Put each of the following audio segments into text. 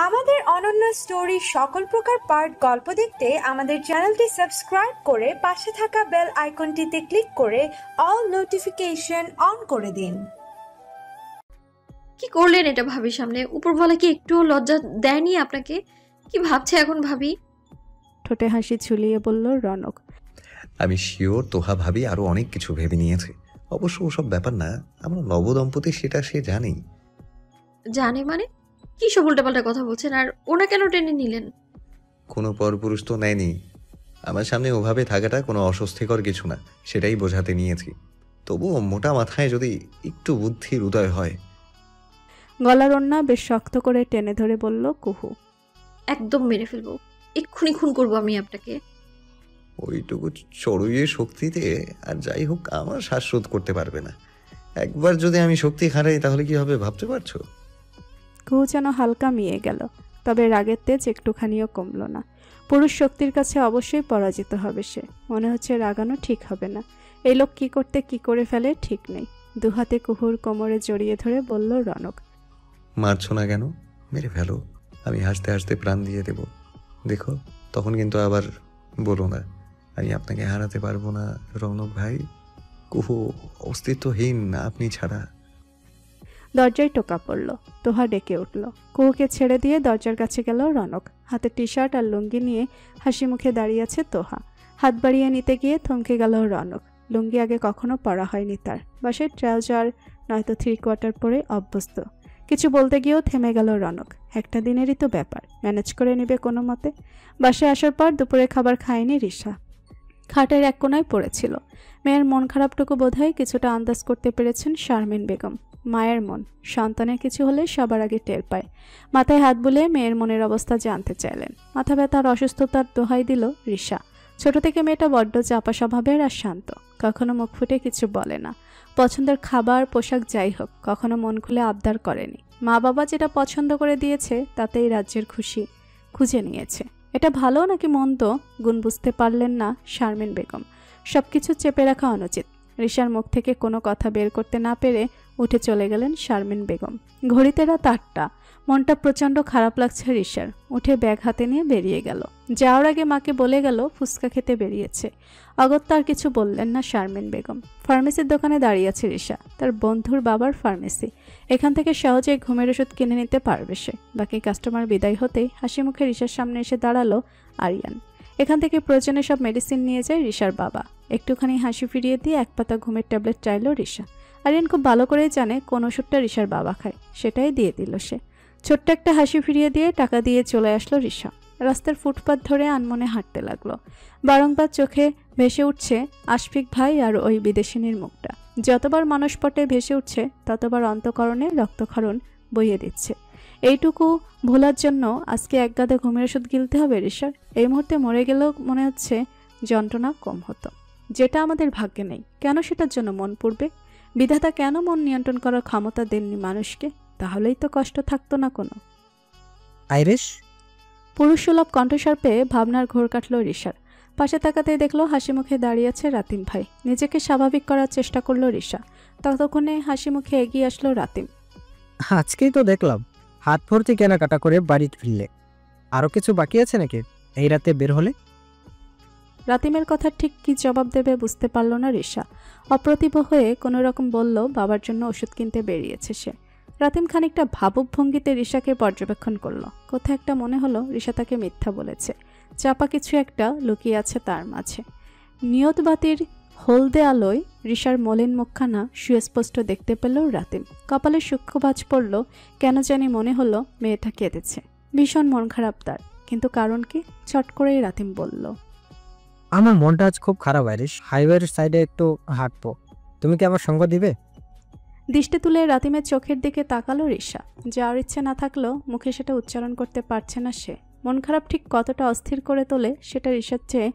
আমাদের অনন্য স্টোরি সকল প্রকার পার্ট গল্প দেখতে আমাদের চ্যানেলটি সাবস্ক্রাইব করে পাশে থাকা বেল আইকনটিতে ক্লিক করে অল নোটিফিকেশন অন করে দিন। কি করলেন এটা ভাবির সামনে? উপরওয়ালা কি একটুও লজ্জা দেয়নি আপনাকে? কি ভাবছে এখন ভাবি? ঠোঁটে হাসি ঝুলিয়ে বলল রনক। আমি শিওর তোহা ভাবি আরো অনেক কিছু ভেবে নিয়েছে। অবশ্য ওসব ব্যাপার না, আমরা নবদম্পতি সেটা সে জানি। জানে মানে? কি সব উল্টাপাল্টা কথা বলছেন? আর ওনা কেন টেনে নিলেন? কোনো পরপুরুষ তো নেয়নি। আমার সামনে ওভাবে থাকাটা কোনো অস্বস্তিকর কিছু না, সেটাই বোঝাতে নিয়েছি। তবুও মোটা মাথায় যদি একটু বুদ্ধির উদয় হয়। গলার ওন্না বেশ শক্ত করে টেনে ধরে বলল কুহু। একদম মেরে ফেলবো, এক্ষুনি খুন করবো আমি আপনাকে। ওইটুকু চড়ুইয়ে শক্তিতে আর যাই হোক আমার শ্বাসরোধ করতে পারবে না। একবার যদি আমি শক্তি হারাই তাহলে কি হবে ভাবতে পারছো? কুহু যেন হালকা মিয়ে গেল, তবে রাগের তেজ একটুখানিও কমল না। পুরুষ শক্তির কাছে অবশ্যই পরাজিত হবে সে। মনে হচ্ছে রাগানো ঠিক হবে না। এই লোক কি করতে কি করে ফেলে ঠিক নেই। দুহাতে কুহুর কোমরে জড়িয়ে ধরে বলল রনক। মারছো না কেন? মেরে ফেলো, আমি হাসতে হাসতে প্রাণ দিয়ে দেব। দেখো তখন কিন্তু আবার বলো না আমি আপনাকে হারাতে পারবো না রনক ভাই। কুহু অস্তিত্বহীন আপনি ছাড়া। দরজায় টোকা পড়ল। তোহা ডেকে উঠল। কুহুকে ছেড়ে দিয়ে দরজার কাছে গেল রনক। হাতে টি শার্ট আর লুঙ্গি নিয়ে হাসি মুখে দাঁড়িয়ে আছে তোহা। হাত বাড়িয়ে নিতে গিয়ে থমকে গেল রনক। লুঙ্গি আগে কখনো পরা হয়নি তার। বাসায় ট্রাউজার নয়তো 3/4 পরে অভ্যস্ত। কিছু বলতে গিয়েও থেমে গেল রনক। একটা দিনেরই তো ব্যাপার, ম্যানেজ করে নেবে কোনো মতে। বাসায় আসার পর দুপুরে খাবার খায়নি রিশা। খাটের এক কোনায় পড়েছিল। মেয়ের মন খারাপটুকু বোধহয় কিছুটা আন্দাজ করতে পেরেছেন শারমিন বেগম। মায়ের মন সন্তানের কিছু হলে সবার আগে টের পায়। মাথায় হাত বুলিয়ে মেয়ের মনের অবস্থা জানতে চাইলেন। মাথা ব্যথার অসুস্থতার দোহাই দিল রিশা। ছোট থেকে মেয়েটা বড্ড চাপা স্বভাবের আর শান্ত। কখনো মুখ ফুটে কিছু বলে না। পছন্দের খাবার পোশাক যাই হোক কখনো মন খুলে আবদার করেনি। মা বাবা যেটা পছন্দ করে দিয়েছে তাতেই রাজ্যের খুশি খুঁজে নিয়েছে। এটা ভালো নাকি মন্দ গুণ বুঝতে পারলেন না শারমিন বেগম। সবকিছু চেপে রাখা অনুচিত। রিশার মুখ থেকে কোনো কথা বের করতে না পেরে উঠে চলে গেলেন শারমিন বেগম। ঘড়িতে রাত 8টা। মনটা প্রচণ্ড খারাপ লাগছে রিশার। উঠে ব্যাগ হাতে নিয়ে বেরিয়ে গেল। যাওয়ার আগে মাকে বলে গেল ফুচকা খেতে বেরিয়েছে। অগত্যা আর কিছু বললেন না শারমিন বেগম। ফার্মেসির দোকানে দাঁড়িয়ে আছে রিশা। তার বন্ধুর বাবার ফার্মেসি। এখান থেকে সহজে ঘুমের ওষুধ কিনে নিতে পারবে সে। বাকি কাস্টমার বিদায় হতেই হাসি মুখে রিশার সামনে এসে দাঁড়ালো আরিয়ান। এখান থেকে প্রয়োজনে সব মেডিসিন নিয়ে যায় রিশার বাবা। একটুখানি হাসি ফিরিয়ে দিয়ে এক পাতা ঘুমের ট্যাবলেট চাইলো রিশা। আরিয়ান খুব ভালো করেই জানে কোন ওষুধটা রিশার বাবা খায়, সেটাই দিয়ে দিল সে। ছোট্ট একটা হাসি ফিরিয়ে দিয়ে টাকা দিয়ে চলে আসলো রিশা। রাস্তার ফুটপাত ধরে আনমনে হাঁটতে লাগলো। বারংবার চোখে ভেসে উঠছে আশফিক ভাই আর ওই বিদেশিনীর মুখটা। যতবার মানসপটে ভেসে উঠছে ততবার অন্তঃকরণে রক্তক্ষরণ বইয়ে দিচ্ছে। এইটুকু ভোলার জন্য আজকে এক গাদা ঘুমের ওষুধ গিলতে হবে রিশার। এই মুহূর্তে মরে গেলেও মনে হচ্ছে যন্ত্রণা কম হতো। যেটা আমাদের ভাগ্যে নেই কেন সেটার জন্য মন পড়বে? বিধাতা কেন মন নিয়ন্ত্রণ করার ক্ষমতা দেননি মানুষকে? তাহলেই তো কষ্ট থাকতো না কোনো। আইরিশ পুরুষসুলভ কণ্ঠস্বর পেয়ে ভাবনার ঘোর কাটল রিশার। পাশে তাকাতেই দেখলো হাসি মুখে দাঁড়িয়ে আছে রাতিম ভাই। নিজেকে স্বাভাবিক করার চেষ্টা করলো রিশা। ততক্ষণে হাসি মুখে এগিয়ে আসলো রাতিম। আজকেই তো দেখলাম হাত ভর্তি কেনাকাটা করে বাড়ি ফিরলে। আরো কিছু বাকি আছে নাকি এই রাতে বের হলে? রাতিমের কথা ঠিক কি জবাব দেবে বুঝতে পারল না রিশা। অপ্রতিভ হয়ে কোনো রকম বলল বাবার জন্য ওষুধ কিনতে বেরিয়েছে সে। রাতিম খানিকটা ভাবুক ভঙ্গিতে রিশাকে পর্যবেক্ষণ করলো। কোথাও একটা মনে হলো রিশা তাকে মিথ্যা বলেছে। চাপা কিছু একটা লুকিয়ে আছে তার মাঝে। নিয়তবাতির হলদে আলোয় রিশার মলিন মুখখানা সুস্পষ্ট দেখতে পেল রাতিম। কপালে সূক্ষ্ম ভাঁজ পড়ল। কেন জানি মনে হলো মেয়েটা কেঁদেছে। ভীষণ মন খারাপ তার। কিন্তু কারণ কি? চট করেই রাতিম বলল, আমার মনটা আজ খুব খারাপ আইরিশ। হাইওয়ের সাইডে একটু হাঁটবো, তুমি কি আমার সঙ্গ দিবে? দৃষ্টি তুলে রাতিমের চোখের দিকে তাকালো রিশা। যাওয়ার ইচ্ছে না থাকলেও মুখে সেটা উচ্চারণ করতে পারছে না সে। মন খারাপ ঠিক কতটা অস্থির করে তোলে সেটা রিশার চেয়ে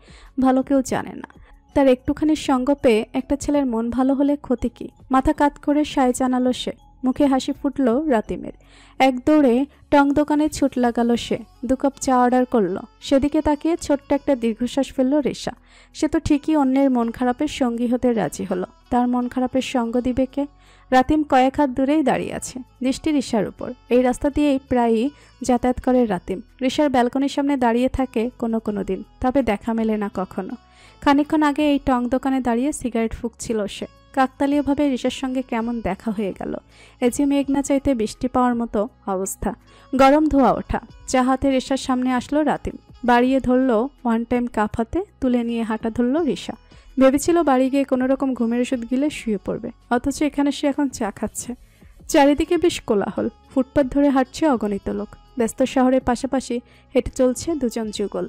ভালো কেউ জানে না। তার একটুখানি সঙ্গ পেয়ে একটা ছেলের মন ভালো হলে ক্ষতি কি? মাথা কাত করে সায় জানালো সে। মুখে হাসি ফুটল রাতিমের। এক দৌড়ে টং দোকানে ছুট লাগালো সে। 2 কাপ চা অর্ডার করলো। সেদিকে তাকিয়ে ছোট্ট একটা দীর্ঘশ্বাস ফেলল রিশা। সে তো ঠিকই অন্যের মন খারাপের সঙ্গী হতে রাজি হলো। তার মন খারাপের সঙ্গ দিবে কে? রাতিম কয়েক হাত দূরেই দাঁড়িয়ে আছে, দৃষ্টি রিশার উপর। এই রাস্তা দিয়েই প্রায়ই যাতায়াত করে রাতিম। রিশার ব্যালকনির সামনে দাঁড়িয়ে থাকে কোনো কোনো দিন, তবে দেখা মেলে না কখনো। খানিকক্ষণ আগে এই টং দোকানে দাঁড়িয়ে সিগারেট ফুঁকছিল সে। কাকতালীয়ভাবে রিশার সঙ্গে কেমন দেখা হয়ে গেল। এ যে মেঘ না চাইতে বৃষ্টি পাওয়ার মতো অবস্থা। গরম ধোয়া ওঠা চা হাতে রিশার সামনে আসলো রাতিম। বাড়িয়ে ধরলো ওয়ান টাইম কাপ হাতে, তুলে নিয়ে হাঁটা ধরলো রিশা। ভেবেছিল বাড়ি গিয়ে কোনো রকম ঘুমের ওষুধ গিলে শুয়ে পড়বে, অথচ এখানে সে এখন চা খাচ্ছে। চারিদিকে বেশ কোলাহল, ফুটপাত ধরে হাঁটছে অগণিত লোক। ব্যস্ত শহরের পাশাপাশি হেঁটে চলছে দুজন যুগল।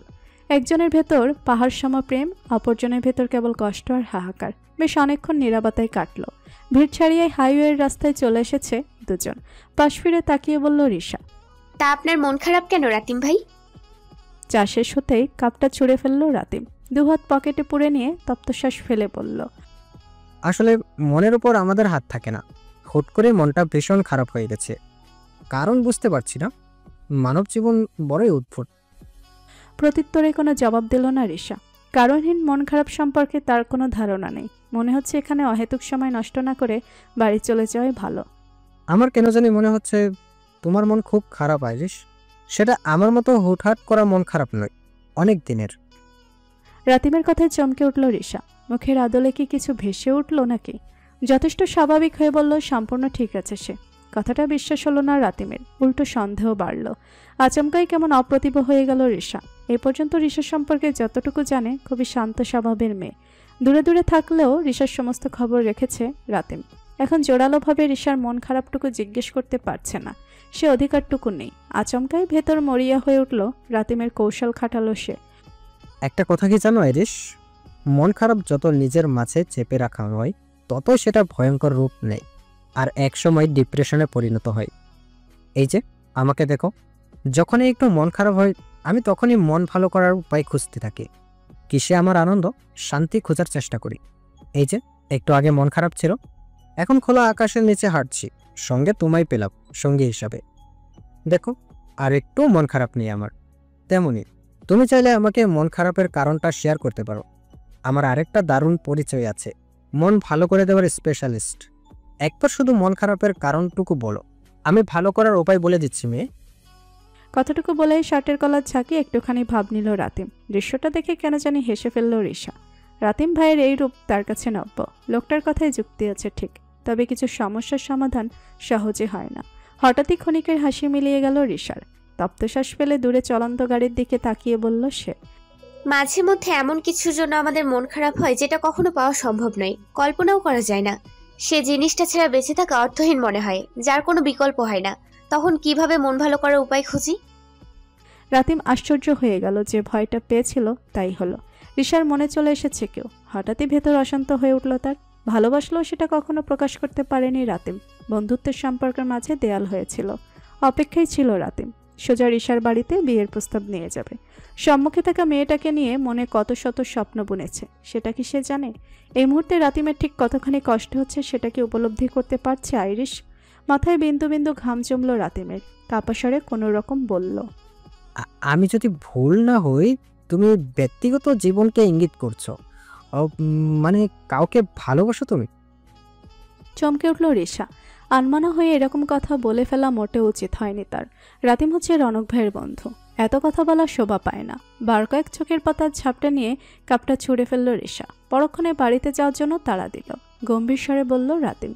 একজনের ভেতর পাহাড় সম প্রেম, অপরজনের ভেতর কেবল কষ্ট আর হাহাকার। বেশ অনেকক্ষণ নীরবতায় কাটল। ভিড় ছাড়িয়ে হাইওয়ের রাস্তায় চলে এসেছে দুজন। পাশ ফিরে তাকিয়ে বলল রিশা, তা আপনার মন খারাপ কেন রাতিম ভাই? চা শেষ হতেই কাপটা ছুঁড়ে ফেললো রাতিম। দুহাত পকেটে পুরে নিয়ে তপ্তশ্বাস ফেলে বলল, আসলে মনের উপর আমাদের হাত থাকে না। হুট করে মনটা ভীষণ খারাপ হয়ে গেছে, কারণ বুঝতে পারছি না। মানব জীবন বড়ই উদ্ভট। প্রত্যুত্তরে কোনো জবাব দিল না রিশা। কারণহীন মন খারাপ সম্পর্কে তার কোনো ধারণা নেই। মনে হচ্ছে এখানে অহেতুক সময় নষ্ট না করে বাড়ি চলে যাওয়াই ভালো। আমার কেন জানি মনে হচ্ছে তোমার মন খুব খারাপ আইরিশ। সেটা আমার মতো হুটহাট করা মন খারাপ নয়, অনেক দিনের। রাতিমের কথায় চমকে উঠল রিশা। মুখের আদলে কি কিছু ভেসে উঠল নাকি? যথেষ্ট স্বাভাবিক হয়ে বলল, সম্পূর্ণ ঠিক আছে সে। কথাটা বিশ্বাস হলো না রাতিমের, উল্টো সন্দেহ বাড়ল। আচমকাই কেমন অপ্রতিভ হয়ে গেল রিশা। এ পর্যন্ত রিশার সম্পর্কে যতটুকু জানে, খুবই শান্ত স্বভাবের মেয়ে। দূরে দূরে থাকলেও রিশার সমস্ত খবর রেখেছে রাতিম। এখন জোরালোভাবে রিশার মন খারাপটুকু জিজ্ঞেস করতে পারছে না, সে অধিকারটুকু নেই। আচমকাই ভেতর মরিয়া হয়ে উঠল রাতিমের কৌশল খাটালো সে। একটা কথা কি জানো আইরিশ, মন খারাপ যত নিজের মাঝে চেপে রাখা হয়, ততই সেটা ভয়ঙ্কর রূপ নেয় আর একসময় ডিপ্রেশনে পরিণত হয়। এই যে আমাকে দেখো, যখনই একটু মন খারাপ হয়, আমি তখনই মন ভালো করার উপায় খুঁজতে থাকি। কিসে আমার আনন্দ, শান্তি খোঁজার চেষ্টা করি। এই যে একটু আগে মন খারাপ ছিল, এখন খোলা আকাশের নিচে হাঁটছি, সঙ্গে তোমায় পেলাম সঙ্গী হিসাবে। দেখো, আর একটু মন খারাপ নেই আমার। তেমনই তুমি চাইলে আমাকে মন খারাপের কারণটা শেয়ার করতে পারো। আমার আরেকটা দারুণ পরিচয় আছে, মন ভালো করে দেওয়ার স্পেশালিস্ট। একবার শুধু মন খারাপের কারণটুকু বলো, আমি ভালো করার উপায় বলে দিচ্ছি মেয়ে। কথাটুকু বলেই শার্টের কলার ঝাঁকি একটুখানি ভাব নিল রাতিম। দৃশ্যটা দেখে কেন জানি হেসে ফেলল রিশা। রাতিম ভাইয়ের এই রূপ তার কাছে নব্য। লোকটার কথায় যুক্তি আছে ঠিক, তবে কিছু সমস্যার সমাধান সহজে হয় না। হঠাৎই ক্ষণিকের হাসি মিলিয়ে গেল রিশার। তপ্তশ্বাস ফেলে দূরে চলন্ত গাড়ির দিকে তাকিয়ে বলল সে, মাঝে মধ্যে এমন কিছুর জন্য আমাদের মন খারাপ হয় যেটা কখনো পাওয়া সম্ভব নয়, কল্পনাও করা যায় না। সে জিনিসটা ছাড়া বেঁচে থাকা অর্থহীন মনে হয়, যার কোনো বিকল্প হয় না। তখন কিভাবে মন ভালো করার উপায় খুঁজি? রাতিম আশ্চর্য হয়ে গেল। যে ভয়টা পেয়েছিল তাই হলো। রিশার মনে চলে এসেছে কেউ। হঠাৎই ভেতর অশান্ত হয়ে উঠল তার। ভালোবাসলেও সেটা কখনো প্রকাশ করতে পারেনি রাতিম। বন্ধুত্বের সম্পর্কের মাঝে দেয়াল হয়েছিল। অপেক্ষায় ছিল রাতিম। সোজা রিশার বাড়িতে বিয়ের প্রস্তাব নিয়ে যাবে। সম্মুখে থাকা মেয়েটাকে নিয়ে মনে কত শত স্বপ্ন বুনেছে, সেটা কি সে জানে? এই মুহূর্তে রাতিমের ঠিক কতখানি কষ্ট হচ্ছে সেটা কি উপলব্ধি করতে পারছে আইরিশ? মাথায় বিন্দু বিন্দু ঘাম জমল রাতিমের। কাপাস্বরে কোনো রকম বলল, আমি যদি ভুল না হই, তুমি ব্যক্তিগত জীবনকে ইঙ্গিত করছো। মানে কাউকে ভালোবাসো তুমি? চমকে উঠল রিশা। আনমানা হয়ে এরকম কথা বলে ফেলা মোটে উচিত হয়নি তার। রাতিম হচ্ছে রনক ভাইয়ের বন্ধু, এত কথা বলা শোভা পায় না। বার কয়েক চোখের পাতার ঝাপটা নিয়ে কাপটা ছুঁড়ে ফেলল রিশা। পরক্ষণে বাড়িতে যাওয়ার জন্য তাড়া দিল। গম্ভীর স্বরে বলল রাতিম,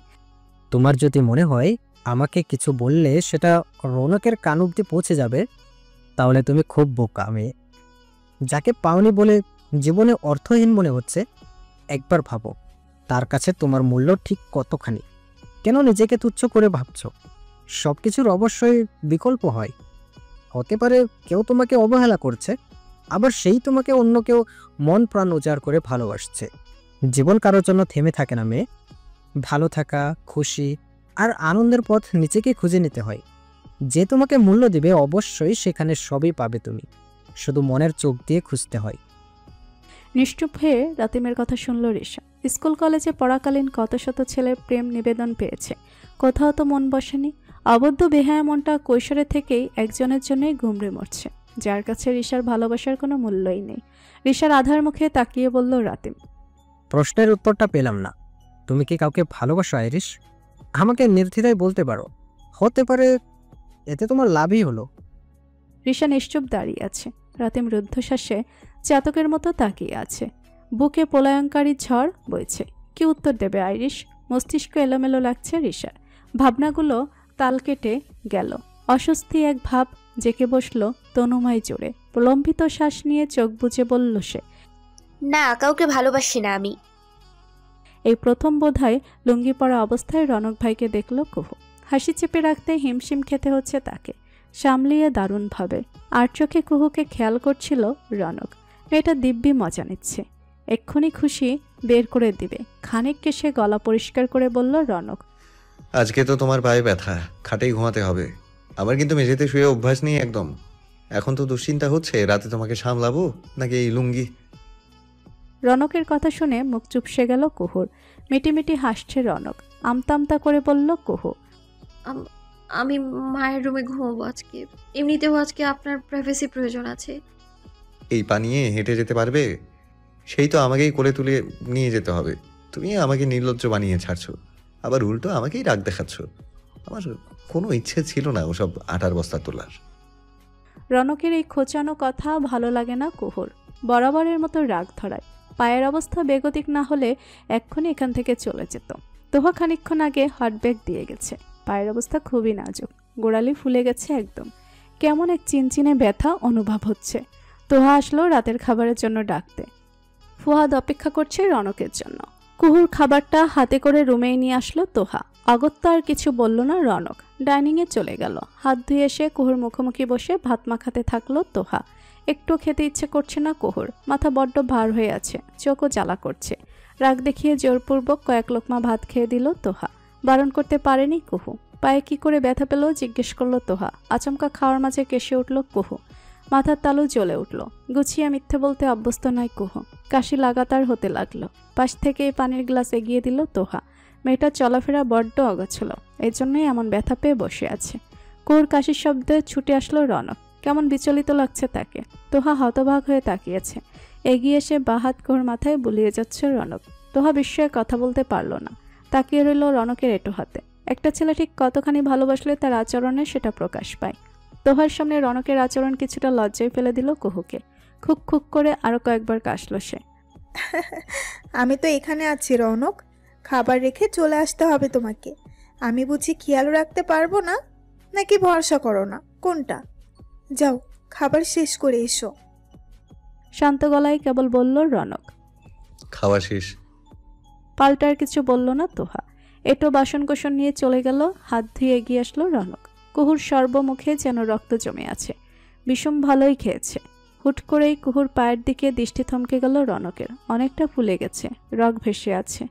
তোমার যদি মনে হয় আমাকে কিছু বললে সেটা রৌনকের কান অব্দি পৌঁছে যাবে, তাহলে তুমি খুব বোকা মেয়ে। যাকে পাওনি বলে জীবনে অর্থহীন মনে হচ্ছে, একবার ভাবো তার কাছে তোমার মূল্য ঠিক কতখানি। কেন নিজেকে তুচ্ছ করে ভাবছো? সব কিছুর অবশ্যই বিকল্প হয়। হতে পারে কেউ তোমাকে অবহেলা করছে, আবার সেই তোমাকে অন্য কেউ মন প্রাণ উজাড় করে ভালোবাসছে। জীবন কারোর জন্য থেমে থাকে না মেয়ে। ভালো থাকা, খুশি আর আনন্দের পথ নিজেকে খুঁজে নিতে হয়। যে তোমাকে মূল্য দিবে, অবশ্যই সেখানে সবই পাবে তুমি। শুধু মনের চোখ দিয়ে খুঁজতে হয়। নিশ্চুপ হয়ে রাতিমের কথা শুনল রিশা। স্কুল কলেজে পড়াকালীন কত শত ছেলে প্রেম নিবেদন পেয়েছে, কোথাও তো মন বসেনি। অবদ্ধ বেহায়া মনটা কৈশোরে থেকেই একজনের জন্যই গুমড়ে মরছে, যার কাছে রিশার ভালোবাসার কোনো মূল্যই নেই। রিশার আধার মুখে তাকিয়ে বলল রাতিম, প্রশ্নের উত্তরটা পেলাম না। তুমি কি কাউকে ভালোবাসো আইরিশ? আমাকে নির্দ্বিধায় বলতে পারো, হতে পারে এতে তোমার লাভই হলো। রিশা নিশ্চুপ দাঁড়িয়ে আছে, রাতিম রুদ্ধশ্বাসে চাতকের মতো তাকিয়ে আছে। বুকে প্রলয়ঙ্কারী ঝড় বইছে। কি উত্তর দেবে আইরিশ? মস্তিষ্ক এলোমেলো লাগছে রিশার। ভাবনাগুলো তাল কেটে গেল। অস্বস্তি এক ভাব জেকে বসল তনুময় জোরে। প্রলম্বিত শ্বাস নিয়ে চোখ বুজে বলল সে, না, কাউকে ভালোবাসি না আমি। এই প্রথম বোধহয় লুঙ্গি পরা অবস্থায় রনক ভাইকে দেখল কুহু। হাসি চেপে রাখতে হিমশিম খেতে হচ্ছে তাকে, সামলিয়ে দারুণভাবে। আর চোখে কুহুকে খেয়াল করছিল রনক। মেয়েটা দিব্যি মজা নিচ্ছে, এক্ষুনি খুশি বের করে দিবে। খানিক কেসে গলা পরিষ্কার করে বলল রনক, আজকে তো তোমার পায়ে ব্যথা, খাটেই ঘুমাতে হবে। আমার কিন্তু মেঝেতে শুয়ে অভ্যাস নেই একদম। এখন তো দুশ্চিন্তা হচ্ছে রাতে তোমাকে সামলাবো নাকি এই লুঙ্গি। রনকের কথা শুনে মুখ চুপসে গেল কুহুর। মিটিমিটি হাসছে রনক। আমতা আমতা করে বলল কুহু, আমি মায়ের রুমে ঘুমাবো আজকে। এমনিতেও আজকে আপনার প্রাইভেসি প্রয়োজন আছে। এই পা নিয়ে হেঁটে যেতে পারবে? সেই তো আমাকেই কোলে তুলে নিয়ে যেতে হবে। তুমি আমাকে নির্লজ্জ বানিয়ে ছাড়ছো, আবার উল্টো আমাকেই রাগ দেখাচ্ছ। আমার কোনো ইচ্ছে ছিল না ওসব আটার বস্তা তোলার। রনকের এই খোঁচানো কথা ভালো লাগে না কুহুর। বরাবরের মতো রাগ ধরায়। পায়ের অবস্থা বেগতিক না হলে এক্ষুনি এখান থেকে চলে যেত। তোহা খানিকক্ষণ আগে হার্টব্রেক দিয়ে গেছে। পায়ের অবস্থা খুবই নাজুক, গোড়ালি ফুলে গেছে একদম। কেমন এক চিনচিনে ব্যথা অনুভব হচ্ছে। তোহা আসলো রাতের খাবারের জন্য ডাকতে। ফুয়াদ অপেক্ষা করছে রনকের জন্য। কুহুর খাবারটা হাতে করে রুমেই নিয়ে আসলো তোহা। অগত্যা আর কিছু বলল না রনক, ডাইনিংয়ে চলে গেল। হাত ধুয়ে এসে কুহুর মুখোমুখি বসে ভাত মাখাতে থাকলো তোহা। একটু খেতে ইচ্ছে করছে না কুহুর, মাথা বড্ড ভার হয়ে আছে, চোখও জ্বালা করছে। রাগ দেখিয়ে জোরপূর্বক কয়েক লোকমা ভাত খেয়ে দিল তোহা। বারণ করতে পারেনি কুহু। পায়ে কি করে ব্যথা পেল জিজ্ঞেস করলো তোহা। আচমকা খাওয়ার মাঝে কেসে উঠল কুহু। মাথার তালু জ্বলে উঠল। গুছিয়ে মিথ্যে বলতে অভ্যস্ত নয় কুহু। কাশি লাগাতার হতে লাগলো। পাশ থেকে পানির গ্লাস এগিয়ে দিল তোহা। মেয়েটার চলাফেরা বড্ড অগোছালো, এই জন্যই এমন ব্যথা পেয়ে বসে আছে। কুহুর কাশির শব্দে ছুটে আসলো রনক। কেমন বিচলিত লাগছে তাকে। তোহা হতবাক হয়ে তাকিয়েছে। এগিয়ে এসে বাহাত কুহুর মাথায় বুলিয়ে যাচ্ছে রনক। তোহা বিস্ময়ে কথা বলতে পারল না। তাকিয়ে রইল রনকের এঁটো হাতে। একটা ছেলে ঠিক কতখানি ভালোবাসলে তার আচরণে সেটা প্রকাশ পায়। তোহার সামনে রনকের আচরণ কিছুটা লজ্জায় ফেলে দিল কুহুকে। খুক খুক করে আরো কয়েকবার কাশল সে। আমি তো এখানে আছি রৌনক, খাবার রেখে চলে আসতে হবে তোমাকে। আমি বুঝি খেয়াল রাখতে পারবো না, নাকি ভরসা করো না? কোনটা? যাও, খাবার শেষ করে এসো। শান্ত গলায় কেবল বলল রনক। খাওয়া শেষ। পাল্টার কিছু বলল না তোহা। এটো বাসন কোসন নিয়ে চলে গেল। হাত ধুয়ে এগিয়ে আসলো রনক। কুহুর সর্বমুখে যেন রক্ত জমে আছে। বিষম ভালোই খেয়েছে। হুট করেই কুহুর পায়ের দিকে দৃষ্টি থমকে গেল রনকের। অনেকটা ফুলে গেছে, রগ ভেসে আছে,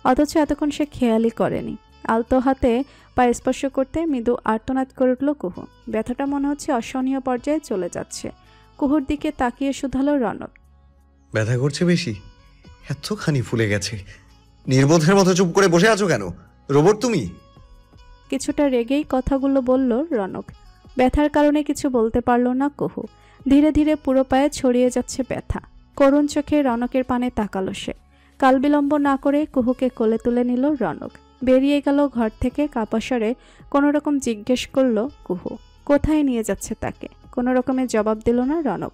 অথচ এতক্ষণ সে খেয়ালই করেনি। আলতো হাতে পায়ে স্পর্শ করতে মৃদু আর্তনাদ করে উঠল কুহু। ব্যথাটা মনে হচ্ছে অসহনীয় পর্যায়ে চলে যাচ্ছে। কুহুর দিকে তাকিয়ে শুধালো রনক, ব্যথা করছে বেশি? এতখানি ফুলে গেছে, নির্বোধের মতো চুপ করে বসে আছো কেন? রোবট তুমি? কিছুটা রেগেই কথাগুলো বলল রনক। ব্যথার কারণে কিছু বলতে পারল না কুহু। ধীরে ধীরে পুরো পায়ে ছড়িয়ে যাচ্ছে ব্যথা। করুণ চোখে রনকের পানে তাকালো সে। কাল বিলম্ব না করে কুহুকে কোলে তুলে নিল রনক। বেরিয়ে গেল ঘর থেকে কাপাস্বরে। কোনো রকম জিজ্ঞেস করলো কুহু কোথায় নিয়ে যাচ্ছে তাকে। কোনো রকমের জবাব দিল না রনক।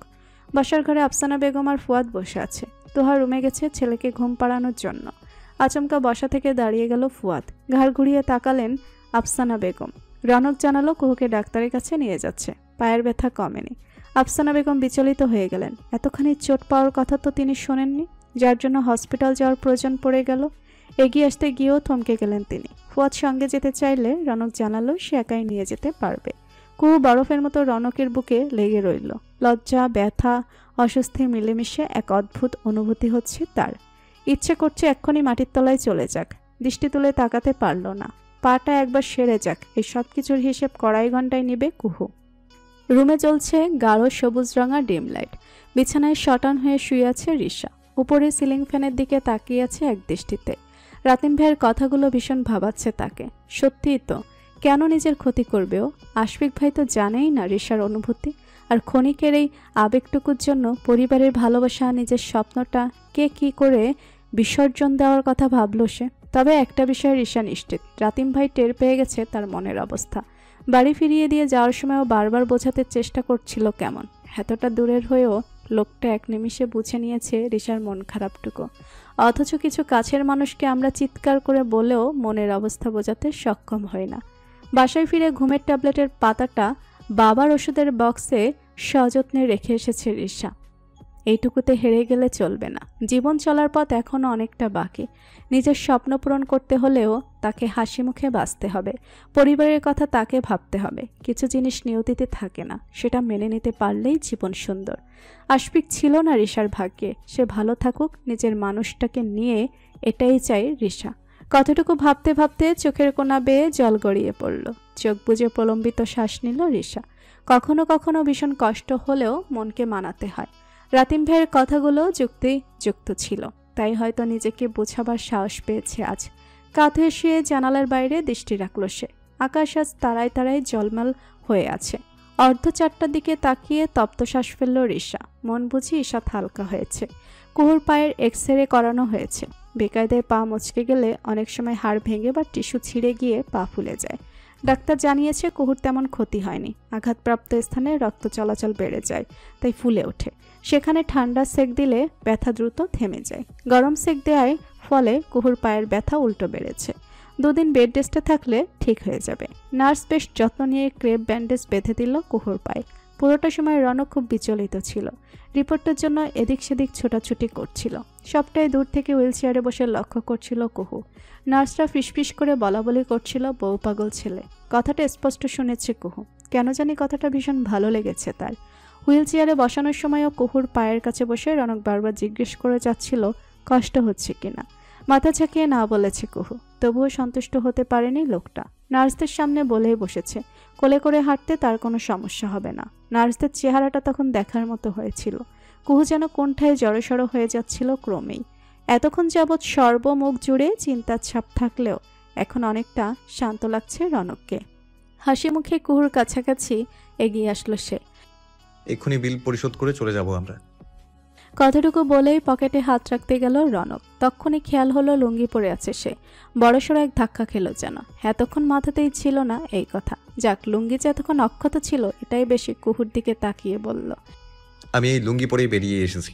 বাসার ঘরে আফসানা বেগম আর ফুয়াদ বসে আছে। তোহা রুমে গেছে ছেলেকে ঘুম পাড়ানোর জন্য। আচমকা বসা থেকে দাঁড়িয়ে গেল ফুয়াদ। ঘাড় ঘুরিয়ে তাকালেন আফসানা বেগম। রনক জানালো কুহুকে ডাক্তারের কাছে নিয়ে যাচ্ছে, পায়ের ব্যথা কমেনি। আফসানা বেগম বিচলিত হয়ে গেলেন। এতখানি চোট পাওয়ার কথা তো তিনি শোনেননি, যার জন্য হসপিটাল যাওয়ার প্রয়োজন পড়ে গেল। এগিয়ে আসতে গিয়েও থমকে গেলেন তিনি। ফুয়াদ সঙ্গে যেতে চাইলে রনক জানালো সে একাই নিয়ে যেতে পারবে। কুহু বরফের মতো রনকের বুকে লেগে রইল। লজ্জা, ব্যথা, অস্বস্তি মিলেমিশে এক অদ্ভুত অনুভূতি হচ্ছে তার। ইচ্ছে করছে এক্ষুনি মাটির তলায় চলে যাক। দৃষ্টি তুলে তাকাতে পারল না। পাটা একবার সেরে যাক, এই সব কিছুর হিসেব কড়াই ঘন্টায় নিবে কুহু। রুমে জ্বলছে গাঢ় সবুজ রঙা ডিম লাইট। বিছানায় শটান হয়ে শুয়ে আছে রিশা। উপরে সিলিং ফ্যানের দিকে তাকিয়ে আছে এক দৃষ্টিতে। রাতিম ভাইয়ের কথাগুলো ভীষণ ভাবাচ্ছে তাকে। সত্যিই তো, কেন নিজের ক্ষতি করবেও? আশফিক ভাই তো জানেই না রিশার অনুভূতি। আর ক্ষণিকের এই আবেগটুকুর জন্য পরিবারের ভালোবাসা, নিজের স্বপ্নটা কে কি করে বিসর্জন দেওয়ার কথা ভাবল সে। তবে একটা বিষয়ে রিশা নিশ্চিত, রাতিম ভাই টের পেয়ে গেছে তার মনের অবস্থা। বাড়ি ফিরিয়ে দিয়ে যাওয়ার সময়ও বারবার বোঝাতে চেষ্টা করছিল কেমন। এতটা দূরের হয়েও লোকটা এক নিমিষে বুঝে নিয়েছে রিশার মন খারাপটুকু। অথচ কিছু কাছের মানুষকে আমরা চিৎকার করে বলেও মনের অবস্থা বোঝাতে সক্ষম হই না। বাসায় ফিরে ঘুমের ট্যাবলেটের পাতাটা বাবার ওষুধের বক্সে সযত্নে রেখে এসেছে রিশা। এইটুকুতে হেরে গেলে চলবে না। জীবন চলার পথ এখনও অনেকটা বাকি। নিজের স্বপ্ন পূরণ করতে হলেও তাকে হাসি মুখে বাঁচতে হবে। পরিবারের কথা তাকে ভাবতে হবে। কিছু জিনিস নিয়তিতে থাকে না, সেটা মেনে নিতে পারলেই জীবন সুন্দর। আশফিক ছিল না রিশার ভাগ্যে। সে ভালো থাকুক, নিজের মানুষটাকে নিয়ে, এটাই চাই রিশা। কতটুকু ভাবতে ভাবতে চোখের কোণা বেয়ে জল গড়িয়ে পড়ল। চোখ বুজে প্রলম্বিত শ্বাস নিল রিশা। কখনো কখনো ভীষণ কষ্ট হলেও মনকে মানাতে হয়। রাতিম ভাইয়ের কথাগুলো যুক্তিযুক্ত ছিল, তাই হয়তো নিজেকে বোঝাবার সাহস পেয়েছে আজ। কাঁধ হয়ে শুয়ে জানালার বাইরে দৃষ্টি রাখল সে। আকাশ আজ তারায় তারায় জলমাল হয়ে আছে। অর্ধ 4টার দিকে তাকিয়ে তপ্ত শ্বাস ফেলল রিশা। মন বুঝি ঈষৎ হালকা হয়েছে। কুহুর পায়ের এক্সরে করানো হয়েছে। বেকায়দায় পা মচকে গেলে অনেক সময় হাড় ভেঙে বা টিস্যু ছিঁড়ে গিয়ে পা ফুলে যায়। ডাক্তার জানিয়েছে কুহুর তেমন ক্ষতি হয়নি। আঘাতপ্রাপ্ত স্থানে রক্ত চলাচল বেড়ে যায়, তাই ফুলে ওঠে। সেখানে ঠান্ডা সেক দিলে ব্যথা দ্রুত থেমে যায়। গরম সেক দেওয়ার ফলে কুহুর পায়ের ব্যথা উল্টো বেড়েছে। 2 দিন বেড রেস্টে থাকলে ঠিক হয়ে যাবে। নার্স বেশ যত্ন নিয়ে ক্রেপ ব্যান্ডেজ বেঁধে দিল কুহুর পায়ে। পুরোটা সময় রনক খুব বিচলিত ছিল। রিপোর্টের জন্য এদিক সেদিক ছোটাছুটি করছিল। সবটাই দূর থেকে হুইল চেয়ারে বসে লক্ষ্য করছিল কুহু। নার্সরা ফিসফিস করে বলাবলি করছিল বউ পাগল ছেলে। কথাটা স্পষ্ট শুনেছে কুহু। কেন জানি কথাটা ভীষণ ভালো লেগেছে তার। হুইল চেয়ারে বসানোর সময়ও কুহুর পায়ের কাছে বসে রনক বারবার জিজ্ঞেস করে যাচ্ছিল কষ্ট হচ্ছে কিনা। মাথা ঝাঁকিয়ে না বলেছে কুহু। তবুও সন্তুষ্ট হতে পারেনি লোকটা। নার্সদের সামনে বলেই বসেছে কোলে করে হাঁটতে তার কোনো সমস্যা হবে না। নার্সদের চেহারাটা তখন দেখার মতো হয়েছিল। কুহু যেন কোণঠায় জড়সড় হয়ে যাচ্ছিল ক্রমেই। এতক্ষণ যাবৎ সর্বমুখ জুড়ে চিন্তার ছাপ থাকলেও এখন অনেকটা শান্ত লাগছে রনককে। হাসি মুখে কুহুর কাছাকাছি এগিয়ে আসলো সে। এক্ষুনি বিল পরিশোধ করে চলে যাব আমরা। কথাটুকু বলেই পকেটে হাত রাখতে গেল রনক। তক্ষুনি খেয়াল হলো লুঙ্গি পরে আছে সে। বড়সড় এক ধাক্কা খেলো যেন। এতক্ষণ মাথাতেই ছিল না এই কথা। যাক, লুঙ্গি যে এতক্ষণ অক্ষত ছিল এটাই বেশি। কুহুর দিকে তাকিয়ে বলল, আমি এই লুঙ্গি পরেই বেরিয়ে এসেছি।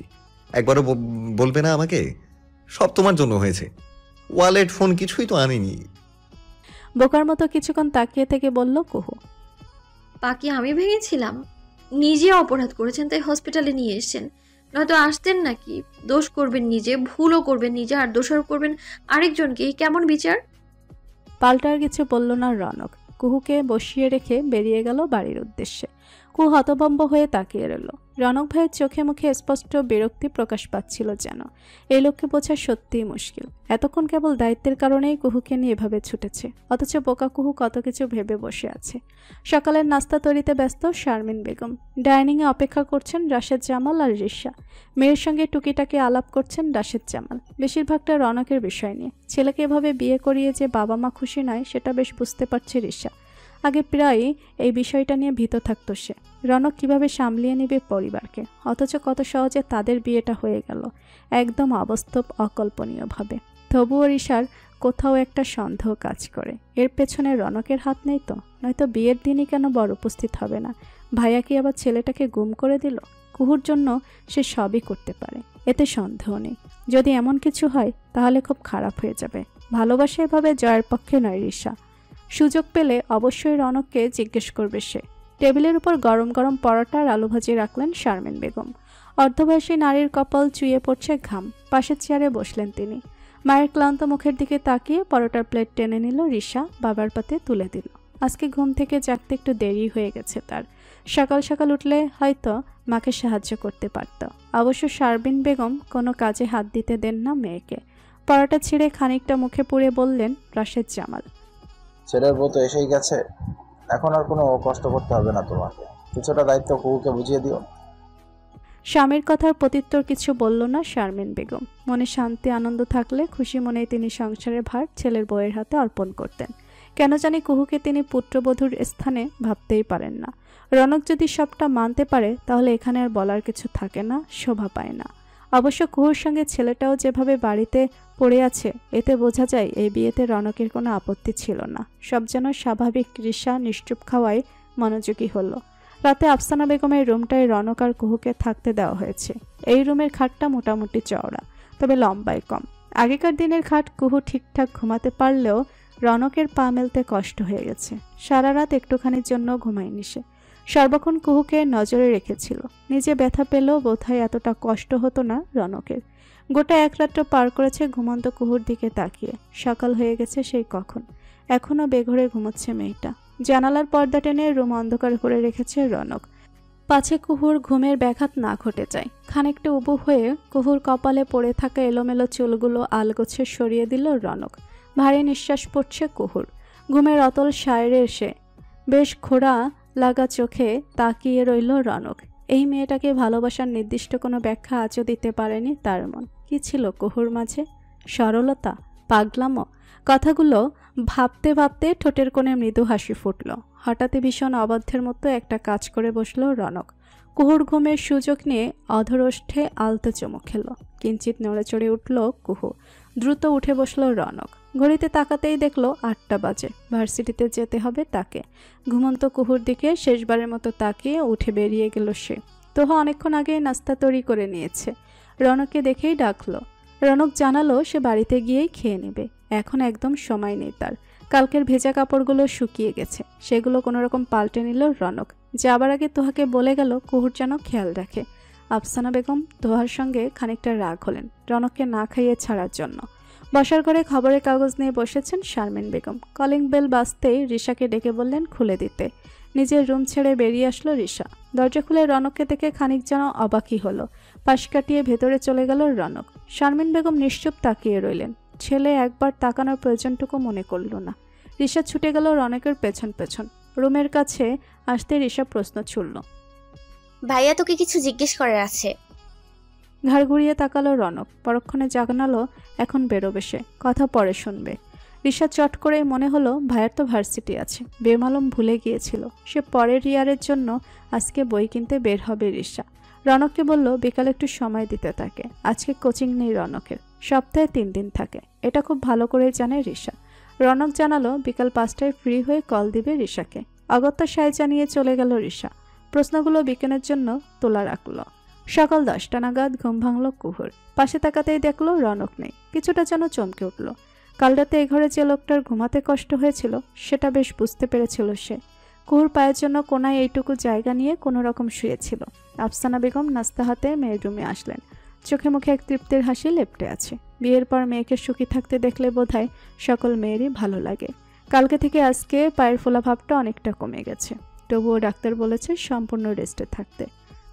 একবারও বলবে না আমাকে? সব তোমার জন্য হয়েছে। ওয়ালেট, ফোন কিছুই তো আনিনি। বোকার মতো কিছুক্ষণ তাকিয়ে থেকে বলল কুহু, বাকি আমি ভেঙেছিলাম। নিজে অপরাধ করেছেন তাই হসপিটালে নিয়ে এসেছেন, নয়তো আসতেন নাকি? দোষ করবেন নিজে, ভুলও করবেন নিজে, আর দোষারোপ করবেন আরেকজনকে। কেমন বিচার? পাল্টা আর কিছু বলল না রনক। কুহুকে বসিয়ে রেখে বেরিয়ে গেল বাড়ির উদ্দেশ্যে। কুহু হতভম্ব হয়ে তাকিয়ে রইল। রনক ভাইয়ের চোখে মুখে স্পষ্ট বিরক্তি প্রকাশ পাচ্ছিল যেন। এই লোককে বোঝা সত্যিই মুশকিল। এতক্ষণ কেবল দায়িত্বের কারণেই কুহুকে নিয়ে এভাবে ছুটেছে, অথচ বোকা কুহু কত কিছু ভেবে বসে আছে। সকালের নাস্তা তৈরিতে ব্যস্ত শারমিন বেগম। ডাইনিংয়ে অপেক্ষা করছেন রাশেদ জামাল আর রিশা। মেয়ের সঙ্গে টুকিটাকি আলাপ করছেন রাশেদ জামাল, বেশিরভাগটা রনকের বিষয় নিয়ে। ছেলেকে এভাবে বিয়ে করিয়ে যে বাবা মা খুশি নয় সেটা বেশ বুঝতে পারছে রিশা। আগে প্রায়ই এই বিষয়টা নিয়ে ভীত থাকতো সে। রনক কিভাবে সামলিয়ে নেবে পরিবারকে, অথচ কত সহজে তাদের বিয়েটা হয়ে গেল একদম অবাস্তব, অকল্পনীয়ভাবে। তবুও রিশার কোথাও একটা সন্দেহ কাজ করে। এর পেছনে রনকের হাত নেই তো? নয়তো বিয়ের দিনই কেন বর উপস্থিত হবে না? ভাইয়া কি আবার ছেলেটাকে গুম করে দিল? কুহুর জন্য সে সবই করতে পারে, এতে সন্দেহ নেই। যদি এমন কিছু হয় তাহলে খুব খারাপ হয়ে যাবে। ভালোবাসা এভাবে জয়ের পক্ষে নয় রিশা। সুযোগ পেলে অবশ্যই রনককে জিজ্ঞেস করবে সে। টেবিলের উপর গরম গরম পরোটা আর আলু ভাজি রাখলেন শারমিন বেগম। অর্ধবয়সী নারীর কপাল চুইয়ে পড়ছে ঘাম। পাশের চেয়ারে বসলেন তিনি। মায়ের ক্লান্ত মুখের দিকে তাকিয়ে পরোটার প্লেট টেনে নিল রিশা, বাবার পাতে তুলে দিল। আজকে ঘুম থেকে জাগতে একটু দেরি হয়ে গেছে তার। সকাল সকাল উঠলে হয়তো মাকে সাহায্য করতে পারত। অবশ্য শারমিন বেগম কোনো কাজে হাত দিতে দেন না মেয়েকে। পরোটা ছিঁড়ে খানিকটা মুখে পুড়ে বললেন রাশেদ জামাল, ছেলের বউ তো এসেই গেছে, এখন আর কোনো কষ্ট করতে হবে না তোমাকে। কিছুটা দায়িত্ব কুহুকে বুঝিয়ে দিও। স্বামীর কথার প্রত্যুত্তর কিছু বলল না শারমিন বেগম। মনে শান্তি আনন্দ থাকলে খুশি মনেই তিনি সংসারের ভার ছেলের বউয়ের হাতে অর্পণ করতেন। কেন জানি কুহুকে তিনি পুত্রবধূর স্থানে ভাবতেই পারেন না। রনক যদি সবটা মানতে পারে তাহলে এখানে আর বলার কিছু থাকে না, শোভা পায় না। অবশ্য কুহুর সঙ্গে ছেলেটাও যেভাবে বাড়িতে পড়ে আছে এতে বোঝা যায় এই বিয়েতে রনকের কোনো আপত্তি ছিল না। সব যেন স্বাভাবিক। রিশা নিশ্চুপ খাওয়ায় মনোযোগী হলো। রাতে আফসানা বেগমের রুমটায় রনক আর কুহুকে থাকতে দেওয়া হয়েছে। এই রুমের খাটটা মোটামুটি চওড়া, তবে লম্বায় কম। আগেকার দিনের খাট। কুহু ঠিকঠাক ঘুমাতে পারলেও রনকের পা মেলতে কষ্ট হয়ে গেছে। সারা রাত একটুখানির জন্য ঘুমায়নি সে। সর্বক্ষণ কুহুকে নজরে রেখেছিল। নিজে ব্যথা পেলেও বোধহয় এতটা কষ্ট হতো না রনকের। গোটা এক রাত্র পার করেছে ঘুমন্ত কুহুর দিকে তাকিয়ে। সকাল হয়ে গেছে সেই কখন, এখনও বেঘরে ঘুমোচ্ছে মেয়েটা। জানালার পর্দা টেনে রুম অন্ধকার করে রেখেছে রনক, পাছে কুহুর ঘুমের ব্যাঘাত না ঘটে যায়। খানিকটা উবু হয়ে কুহুর কপালে পড়ে থাকা এলোমেলো চুলগুলো আলগোছে সরিয়ে দিল রনক। ভারী নিঃশ্বাস পড়ছে কুহুর। ঘুমের অতল সায়রে এসে বেশ খোড়া লাগা চোখে তাকিয়ে রইল রনক। এই মেয়েটাকে ভালোবাসার নির্দিষ্ট কোনো ব্যাখ্যা আজও দিতে পারেনি তার মন। কি ছিল কুহুর মাঝে? সরলতা, পাগলামো? কথাগুলো ভাবতে ভাবতে ঠোঁটের কোণে মৃদু হাসি ফুটল। হঠাৎই ভীষণ অবাধ্যের মতো একটা কাজ করে বসল রনক। কুহুর ঘুমের সুযোগ নিয়ে অধরষ্ঠে আলতো চুমুক খেল। কিঞ্চিত নড়ে চড়ে উঠল কুহু। দ্রুত উঠে বসল রনক। ঘড়িতে তাকাতেই দেখল 8টা বাজে। ভার্সিটিতে যেতে হবে তাকে। ঘুমন্ত কুহুর দিকে শেষবারের মতো তাকিয়ে উঠে বেরিয়ে গেল সে। তোহা অনেকক্ষণ আগেই নাস্তা তৈরি করে নিয়েছে। রনককে দেখেই ডাকলো। রনক জানালো সে বাড়িতে গিয়েই খেয়ে নেবে, এখন একদম সময় নেই তার। কালকের ভেজা কাপড়গুলো শুকিয়ে গেছে, সেগুলো কোনোরকম পাল্টে নিল রনক। যাবার আগে তোহাকে বলে গেল কুহুর যেন খেয়াল রাখে। আফসানা বেগম তোহার সঙ্গে খানিকটা রাগ হলেন রনককে না খাইয়ে ছাড়ার জন্য। বসার ঘরে খবরের কাগজ নিয়ে বসেছেন শারমিন বেগম। কলিং বেল বাজতেই রিশাকে ডেকে বললেন খুলে দিতে। নিজের রুম ছেড়ে বেরিয়ে আসলো রিশা। দরজা খুলে রনককে দেখে খানিক যেন অবাকই হলো। পাশ কাটিয়ে ভেতরে চলে গেল রনক। শারমিন বেগম নিশ্চুপ তাকিয়ে রইলেন। ছেলে একবার তাকানোর প্রয়োজনটুকু মনে করল না। রিশা ছুটে গেল রনকের পেছন পেছন। রুমের কাছে আসতে রিশা প্রশ্ন ছুড়ল, ভাইয়া তোকে কিছু জিজ্ঞেস করার আছে। ঘাড় ঘুরিয়ে তাকালো রনক। পরক্ষণে জানালো এখন বেরোবে সে, কথা পরে শুনবে। রিশা চট করেই মনে হলো ভাইয়ের তো ভার্সিটি আছে, বেমালুম ভুলে গিয়েছিল। সে পরের ইয়ারের জন্য আজকে বই কিনতে বের হবে রিশা। রনককে বলল বিকালে একটু সময় দিতে তাকে। আজকে কোচিং নেই রনকের, সপ্তাহে 3 দিন থাকে। এটা খুব ভালো করে জানে রিশা। রনক জানালো বিকাল 5টায় ফ্রি হয়ে কল দিবে রিশাকে। অগত্যা সায় জানিয়ে চলে গেল রিশা। প্রশ্নগুলো বিজ্ঞানের জন্য তোলা রাখলো। সকাল 10টা নাগাদ ঘুম ভাঙল কুহুর। পাশে তাকাতেই দেখলো রনক নেই। কিছুটা যেন চমকে উঠল। কাল রাতে এ ঘরে যে লোকটার ঘুমাতে কষ্ট হয়েছিল সেটা বেশ বুঝতে পেরেছিল সে। কুহুর পায়ের জন্য কোনায় এইটুকু জায়গা নিয়ে কোনো রকম শুয়েছিল। আফসানা বেগম নাস্তা হাতে মেয়ের রুমে আসলেন। চোখে মুখে এক তৃপ্তির হাসি লেপ্টে আছে। বিয়ের পর মেয়েকে সুখী থাকতে দেখলে বোধহয় সকল মেয়েরই ভালো লাগে। কালকে থেকে আজকে পায়ের ফোলা ভাবটা অনেকটা কমে গেছে। তবুও ডাক্তার বলেছে সম্পূর্ণ রেস্টে থাকতে।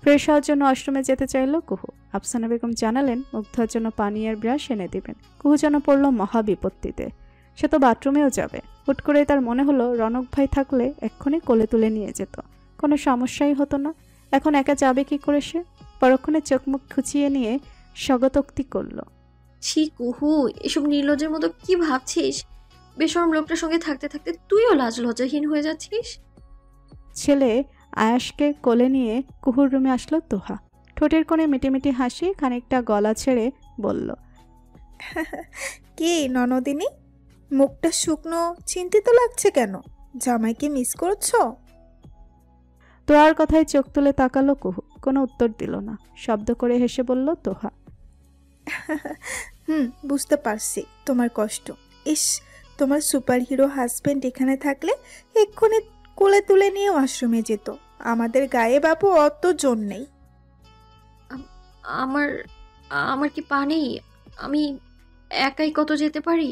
ফ্রেশ হওয়ার জন্য ওয়াশরুমে যেতে চাইল কুহু। আফসানা বেগম জানালেন মুখ ধোয়ার জন্য পানি আর ব্রাশ এনে দিবেন। কুহু যেন পড়ল মহা বিপত্তিতে। সে তো বাথরুমেও যাবে। হুট করে তার মনে হলো রনক ভাই থাকলে এক্ষুনি কোলে তুলে নিয়ে যেত, কোনো সমস্যাই হতো না। এখন একা যাবে কি করে সে? পরক্ষণে চোখ মুখ খুঁচিয়ে নিয়ে স্বগতোক্তি করল, ছি কুহু, এসব নির্লজ্জের মতো কি ভাবছিস? বেশরম লোকটার সঙ্গে থাকতে থাকতে তুইও লাজ লজ্জাহীন হয়ে যাচ্ছিস। ছেলে আয়াসকে কোলে নিয়ে কুহুর রুমে আসলো তোহা। ঠোঁটের কোণে মিটিমিটি হাসি খানিকটা গলা ছেড়ে বলল, কি ননদিনী, মুখটা শুকনো, চিন্তিত লাগছে কেন? জামাইকে মিস করছো? তোহার কথায় চোখ তুলে তাকালো কুহু। কোনো উত্তর দিল না। শব্দ করে হেসে বলল তোহা, বুঝতে পারছি তোমার কষ্ট। ইস, তোমার সুপার হিরো হাজবেন্ড এখানে থাকলে এক্ষুনি কোলে তুলে নিয়ে ওয়াশরুমে যেত। আমাদের গায়ে বাবু অত জোর নেই। আমার আমার কি পা নেই? আমি একাই কত যেতে পারি?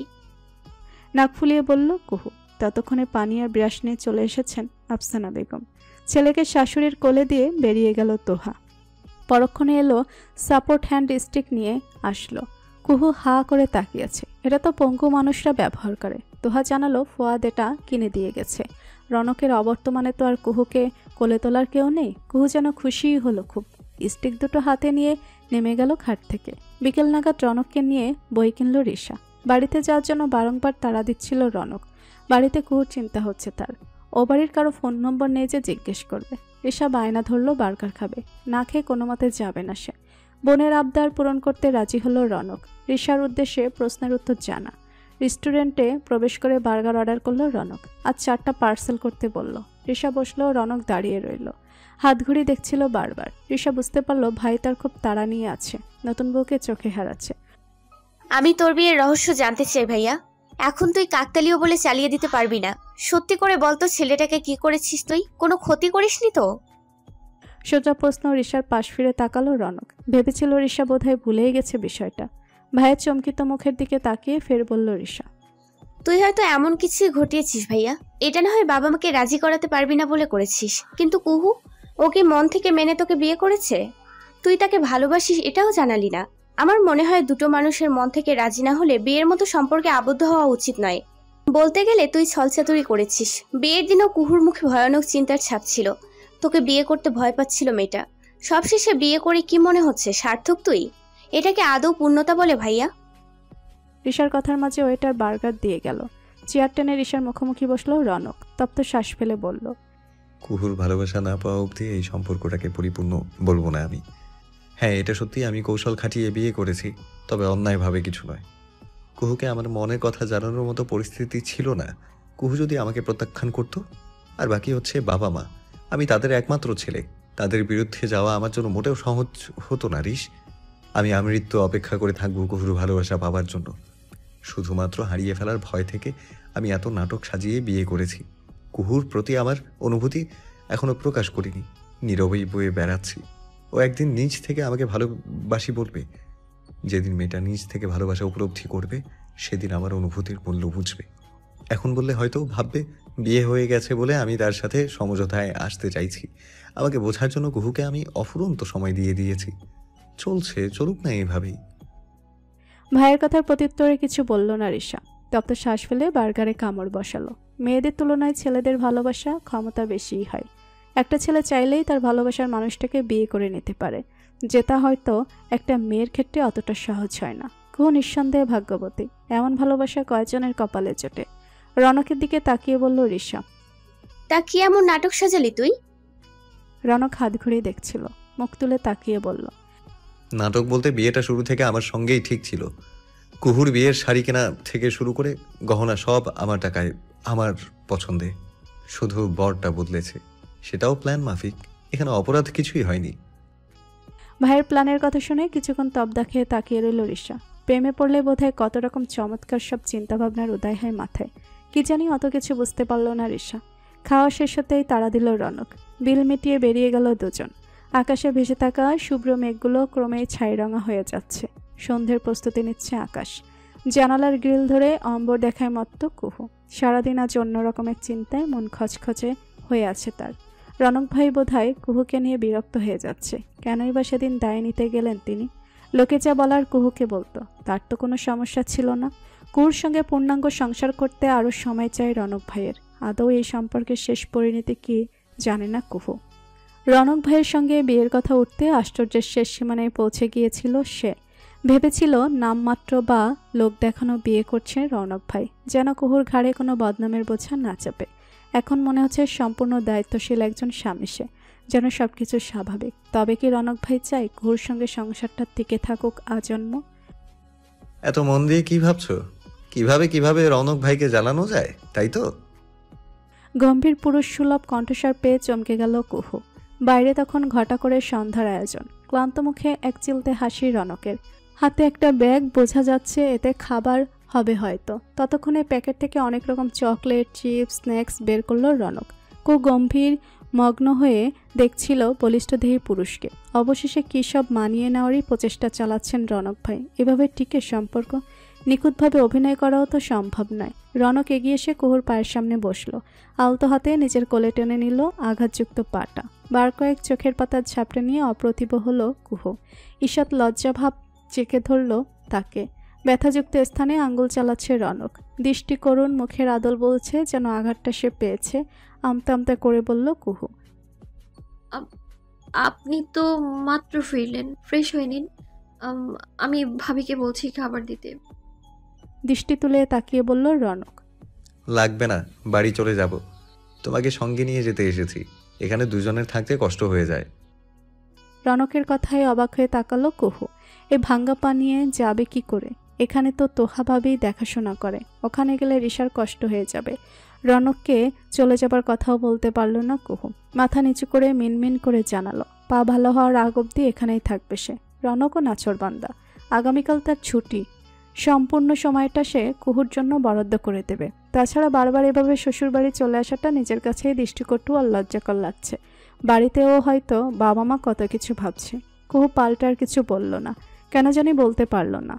নাক ফুলিয়ে বলল কুহু। ততক্ষণে পানি আর ব্রাশ নিয়ে চলে এসেছেন আফসানা বেগম। ছেলেকে শাশুড়ির কোলে দিয়ে বেরিয়ে গেল তোহা। পরক্ষণে এলো সাপোর্ট হ্যান্ড স্টিক নিয়ে আসলো। কুহু হা করে তাকিয়েছে। এটা তো পঙ্গু মানুষরা ব্যবহার করে। তোহা জানালো ফোয়াদ এটা কিনে দিয়ে গেছে। রনকের অবর্তমানে তো আর কুহুকে কোলে তোলার কেউ নেই। কুহু যেন খুশিই হলো খুব। স্টিক দুটো হাতে নিয়ে নেমে গেল খাট থেকে। বিকেল নাগাদ রনককে নিয়ে বই কিনল রিশা। বাড়িতে যাওয়ার জন্য বারংবার তাড়া দিচ্ছিল রনক। বাড়িতে কুহুর চিন্তা হচ্ছে তার। ও বাড়ির কারো ফোন নম্বর নেই যে জিজ্ঞেস করবে। রিশা বায়না ধরলো বার্গার খাবে, না খেয়ে কোনো মতে যাবে না সে। বোনের আবদার পূরণ করতে রাজি হলো রনক। রিশার উদ্দেশ্যে প্রশ্নের উত্তর জানা। রেস্টুরেন্টে প্রবেশ করে বার্গার অর্ডার করলো রনক। আজ 4টা পার্সেল করতে বলল। রিশা বসলো, রনক দাঁড়িয়ে রইল। হাতঘড়ি দেখছিল বারবার। রিশা বুঝতে পারল ভাই তার খুব তাড়া নিয়ে আছে, নতুন বউকে চোখে হারাচ্ছে। আমি তোর বিয়ের রহস্য জানতে চাই ভাইয়া। এখন তুই কাকতালীয় বলে চালিয়ে দিতে পারবি না। সত্যি করে বলতো, ছেলেটাকে কি করেছিস তুই? কোনো ক্ষতি করিসনি তো? সোজা প্রশ্ন রিশার পাশ ফিরে তাকালো রনক। ভেবেছিল রিশা বোধহয় ভুলেই গেছে বিষয়টা। ভাইয়ের চমকিত মুখের দিকে তাকিয়ে ফের বলল রিশা, তুই হয়তো এমন কিছুই ঘটিয়েছিস ভাইয়া। এটা না হয় বাবা মাকে রাজি করাতে পারবি না বলে করেছিস, কিন্তু কুহু, ও কি মন থেকে মেনে তোকে বিয়ে করেছে? তুই তাকে ভালোবাসিস এটাও জানালি না। আমার মনে হয় দুটো মানুষের মন থেকে রাজি না হলে বিয়ের মতো সম্পর্কে আবদ্ধ হওয়া উচিত নয়। বলতে গেলে তুই ছলচাতুরি করেছিস। বিয়ের দিনও কুহুর মুখে ভয়ানক চিন্তার ছাপ ছিল। তোকে বিয়ে করতে ভয় পাচ্ছিল মেয়েটা। সবশেষে বিয়ে করে কি মনে হচ্ছে সার্থক তুই? এটাকে আদৌ পূর্ণতা বলে ভাইয়া? রিশার কথার মাঝে ওয়েটার বার্গার দিয়ে গেল। চেয়ার টেনে রিশার মুখোমুখি বসলো রনক। তপ্ত শ্বাস ফেলে বলল, কুহুর ভালোবাসা না পাওয়া অবধি এই সম্পর্কটাকে পরিপূর্ণ বলবো না আমি। হ্যাঁ, এটা সত্যি আমি কৌশল খাটিয়ে বিয়ে করেছি, তবে অন্যায়ভাবে কিছু নয়। কুহুকে আমার মনের কথা জানানোর মতো পরিস্থিতি ছিল না। কুহু যদি আমাকে প্রত্যাখ্যান করত, আর বাকি হচ্ছে বাবা মা। আমি তাদের একমাত্র ছেলে। তাদের বিরুদ্ধে যাওয়া আমার জন্য মোটেও সহজ হতো না রিশ। আমি আমৃত্যু অপেক্ষা করে থাকবো কুহুর ভালোবাসা পাবার জন্য। শুধুমাত্র হারিয়ে ফেলার ভয় থেকে আমি এত নাটক সাজিয়ে বিয়ে করেছি। কুহুর প্রতি আমার অনুভূতি এখনো প্রকাশ করিনি, নীরবেই বয়ে বেড়াচ্ছি। ও একদিন নিজ থেকে আমাকে ভালোবাসি বলবে। যেদিন মেয়েটা নিজ থেকে ভালোবাসা উপলব্ধি করবে, সেদিন আমার অনুভূতির মূল্য বুঝবে। এখন বললে হয়তো ভাববে বিয়ে হয়ে গেছে বলে আমি তার সাথে সমঝোতায় আসতে চাইছি। আমাকে বোঝার জন্য কুহুকে আমি অফুরন্ত সময় দিয়ে দিয়েছি। চলছে, চলুক না এইভাবেই। ভাইয়ের কথার প্রত্যুত্তরে কিছু বলল না রিশা। তপ্ত শ্বাস ফেলে বার্গারে কামড় বসালো। মেয়েদের তুলনায় ছেলেদের ভালোবাসা ক্ষমতা বেশিই হয়। একটা ছেলে চাইলেই তার ভালোবাসার মানুষটাকে বিয়ে করে নিতে পারে, যেটা হয়তো একটা মেয়ের ক্ষেত্রে অতটা সহজ হয় না। কুহু নিঃসন্দেহে ভাগ্যবতী। এমন ভালোবাসা কয়জনের কপালে জোটে। রনকের দিকে তাকিয়ে বলল রিশা, তা কি এমন নাটক সাজালি তুই? রনক হাত ঘুরিয়ে দেখছিল, মুখ তুলে তাকিয়ে বলল, নাটক বলতে বিয়েটা শুরু থেকে আমার সঙ্গেই ঠিক ছিল। কুহুর বিয়ের শাড়ি কেনা থেকে শুরু করে গহনা সব আমার টাকায়, আমার পছন্দে। শুধু বরটা বদলেছে, সেটাও প্ল্যান মাফিক। এখানে অপরাধ কিছুই হয়নি। ভাইয়ের প্ল্যানের কথা শুনে কিছুক্ষণ তবদা খেয়ে তাকিয়ে রইল রিশা। প্রেমে পড়লে বোধহয় কত রকম চমৎকার সব চিন্তাভাবনার উদয় হয় মাথায়। কি জানি অত কিছু বুঝতে পারল না রিশা। খাওয়া শেষ হতেই তাড়া দিল রনক। বিল মিটিয়ে বেরিয়ে গেল দুজন। আকাশে ভেসে থাকা শুভ্র মেঘগুলো ক্রমেই ছাইরঙা হয়ে যাচ্ছে। সন্ধ্যের প্রস্তুতি নিচ্ছে আকাশ। জানালার গ্রিল ধরে অম্বর দেখায় মত্ত কুহু। সারাদিন আজ অন্য রকমের চিন্তায় মন খচখচে হয়ে আছে তার। রনক ভাই বোধহয় কুহুকে নিয়ে বিরক্ত হয়ে যাচ্ছে। কেনই বা সেদিন দায় নিতে গেলেন তিনি? লোকে যা বলার কুহুকে বলতো, তার তো কোনো সমস্যা ছিল না। কুহুর সঙ্গে পূর্ণাঙ্গ সংসার করতে আরও সময় চাই রনক ভাইয়ের। আদৌ এই সম্পর্কের শেষ পরিণতি কি জানে না কুহু। রনক ভাইয়ের সঙ্গে বিয়ের কথা উঠতে আশ্চর্যের শেষ সীমানায় পৌঁছে গিয়েছিল সে। ভেবেছিল নামমাত্র বা লোক দেখানো বিয়ে করছে রনক ভাই, যেন কুহুর ঘাড়ে কোনো বদনামের বোঝা না চাপে। এখন মনে হচ্ছে সম্পূর্ণ দায়িত্বশীল একজন স্বামী সে, যেন সবকিছু স্বাভাবিক। তবে কি রনক ভাই চাই কুহুর সঙ্গে সংসারটা টিকে থাকুক আজন্ম? এত মন দিয়ে কি ভাবছো? কিভাবে রনক ভাইকে জ্বালানো যায়, তাই তো? গম্ভীর পুরুষ সুলভ কণ্ঠস্বর পেয়ে চমকে গেল কুহু। বাইরে তখন ঘটা করে সন্ধ্যার আয়োজন। ক্লান্ত মুখে এক চিলতে হাসি রনকের। হাতে একটা ব্যাগ, বোঝা যাচ্ছে এতে খাবার হবে হয়তো। ততক্ষণে প্যাকেট থেকে অনেক রকম চকলেট, চিপস, স্ন্যাক্স বের করলো রনক। কুহু গম্ভীর মগ্ন হয়ে দেখছিল বলিষ্ঠদেহী পুরুষকে। অবশেষে কী সব মানিয়ে নেওয়ারই প্রচেষ্টা চালাচ্ছেন রনক ভাই। এভাবে টিকে সম্পর্ক? নিখুঁতভাবে অভিনয় করাও তো সম্ভব নয়। রনক এগিয়ে এসে কুহুর পায়ের সামনে বসল। আলতো হাতে নিজের কোলে টেনে নিল আঘাতযুক্ত পাটা। বার কয়েক চোখের পাতার ঝাপটে নিয়ে অপ্রতিভ হলো কুহু। ঈষৎ লজ্জাভাব চেকে ধরল তাকে। ব্যথাযুক্ত স্থানে আঙ্গুল চালাচ্ছে রনক। দৃষ্টি করুণ, মুখের আদল বলছে যেন আঘাতটা সে পেয়েছে। আমতা আমতা করে বলল কুহু, আপনি তো মাত্র ফিরলেন, ফ্রেশ হয়ে নিন। আমি ভাবিকে বলছি খাবার দিতে। দৃষ্টি তুলে তাকিয়ে বলল রনক, লাগবে না, বাড়ি চলে যাব। তোমাকে সঙ্গে নিয়ে যেতে এসেছি। এখানে দুজনের থাকতে কষ্ট হয়ে যায়। রনকের কথায় অবাক হয়ে তাকালো কুহু। এই ভাঙ্গা পা নিয়ে যাবে কি করে? এখানে তো তোহা ভাবেই দেখাশোনা করে, ওখানে গেলে রিশার কষ্ট হয়ে যাবে। রনককে চলে যাবার কথাও বলতে পারল না কুহু। মাথা নিচু করে মিনমিন করে জানালো, পা ভালো হওয়ার আগ অব্দি এখানেই থাকবে সে। রনকও নাছোড়বান্দা, আগামীকাল তার ছুটি, সম্পূর্ণ সময়টা সে কুহুর জন্য বরাদ্দ করে দেবে। তাছাড়া বারবার এভাবে শ্বশুরবাড়ি চলে আসাটা নিজের কাছেই দৃষ্টিকটু আর লজ্জাকর লাগছে। বাড়িতেও হয়তো বাবা মা কত কিছু ভাবছে। কুহু পাল্টা আর কিছু বলল না, কেন জানি বলতে পারল না।